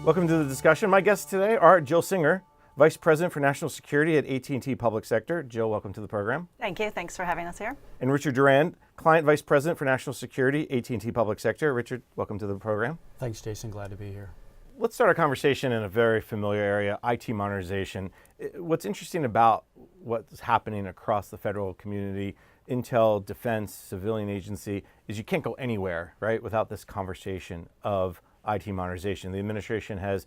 Welcome to the discussion. My guests today are Jill Singer, Vice President for National Security at AT&T Public Sector. Jill, welcome to the program. Thank you. Thanks for having us here. And Richard Durand, Client Vice President for National Security, AT&T Public Sector. Richard, welcome to the program. Thanks, Jason. Glad to be here. Let's start our conversation in a very familiar area, IT modernization. What's interesting about what's happening across the federal community, intel, defense, civilian agency, is you can't go anywhere, right, without this conversation of IT modernization. The administration has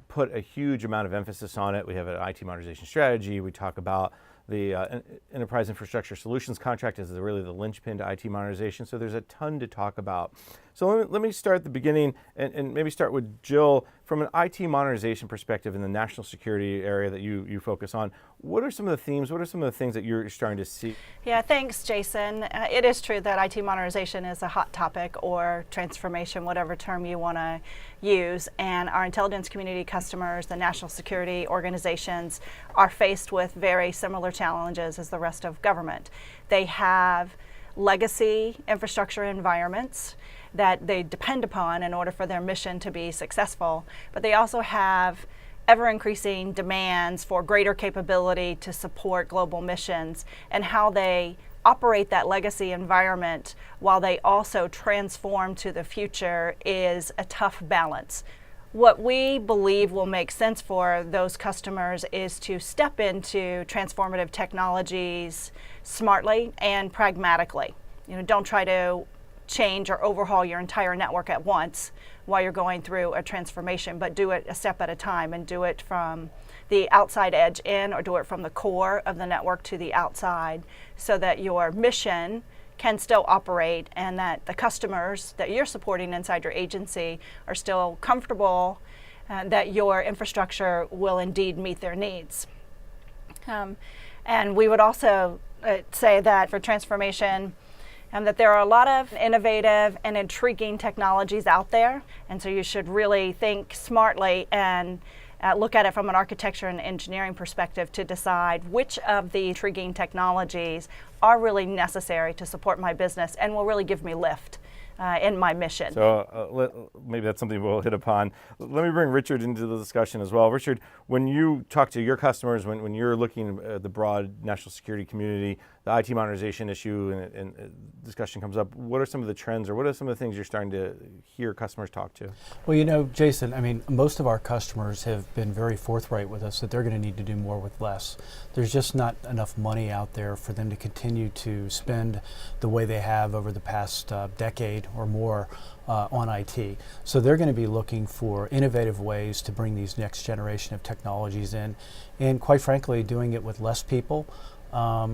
put a huge amount of emphasis on it. We have an IT modernization strategy. We talk about the Enterprise Infrastructure Solutions contract as really the linchpin to IT modernization. So there's a ton to talk about. So let me start at the beginning and maybe start with Jill. From an IT modernization perspective in the national security area that you focus on, what are some of the themes, what are some of the things that you're starting to see? Yeah, thanks, Jason. It is true that IT modernization is a hot topic, or transformation, whatever term you want to use. And our intelligence community customers, the national security organizations, are faced with very similar challenges as the rest of government. They have legacy infrastructure environments that they depend upon in order for their mission to be successful, but they also have ever-increasing demands for greater capability to support global missions, and how they operate that legacy environment while they also transform to the future is a tough balance. What we believe will make sense for those customers is to step into transformative technologies smartly and pragmatically. Don't try to change or overhaul your entire network at once while you're going through a transformation, but do it a step at a time, and do it from the outside edge in, or do it from the core of the network to the outside, so that your mission can still operate and that the customers that you're supporting inside your agency are still comfortable that your infrastructure will indeed meet their needs. And we would also say that for transformation, that there are a lot of innovative and intriguing technologies out there, and so you should really think smartly and look at it from an architecture and engineering perspective to decide which of the intriguing technologies are really necessary to support my business and will really give me lift in my mission. So maybe that's something we'll hit upon. Let me bring Richard into the discussion as well. Richard, when you talk to your customers, when you're looking at the broad national security community, the IT modernization issue and discussion comes up, what are some of the trends, or what are some of the things you're starting to hear customers talk to? Well, Jason, most of our customers have been very forthright with us that they're going to need to do more with less. There's just not enough money out there for them to continue to spend the way they have over the past decade or more on IT. So they're going to be looking for innovative ways to bring these next generation of technologies in, and quite frankly, doing it with less people. Have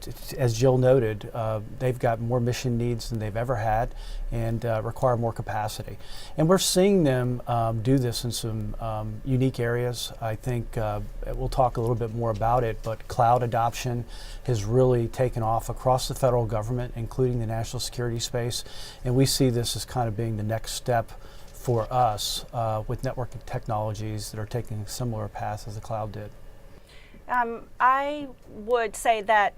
to, as Jill noted, they've got more mission needs than they've ever had, and require more capacity. And we're seeing them do this in some unique areas. I think we'll talk a little bit more about it, but cloud adoption has really taken off across the federal government, including the national security space. And we see this as kind of being the next step for us with networking technologies that are taking a similar path as the cloud did. I would say that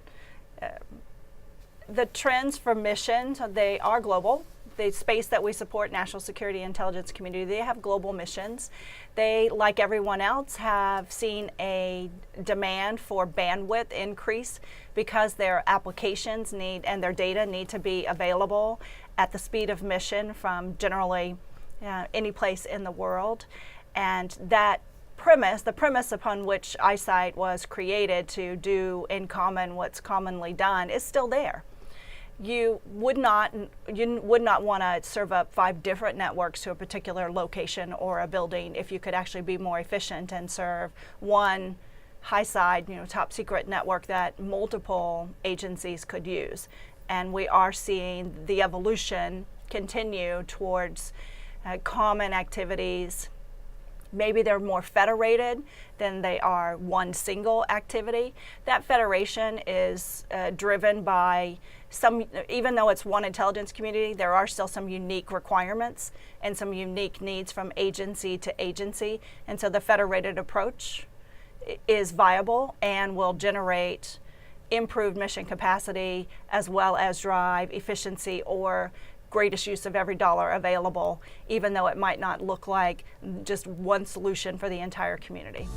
the trends for missions, they are global. The space that we support, national security intelligence community, they have global missions. They, like everyone else, have seen a demand for bandwidth increase because their applications need and their data need to be available at the speed of mission from generally any place in the world. And that the premise upon which iSight was created to do in common what's commonly done is still there. You would not want to serve up 5 different networks to a particular location or a building if you could actually be more efficient and serve one high-side, top secret network that multiple agencies could use. And we are seeing the evolution continue towards common activities. Maybe they're more federated than they are one single activity. That federation is driven by even though it's one intelligence community, there are still some unique requirements and some unique needs from agency to agency. And so the federated approach is viable and will generate improved mission capacity as well as drive efficiency or greatest use of every dollar available, even though it might not look like just one solution for the entire community.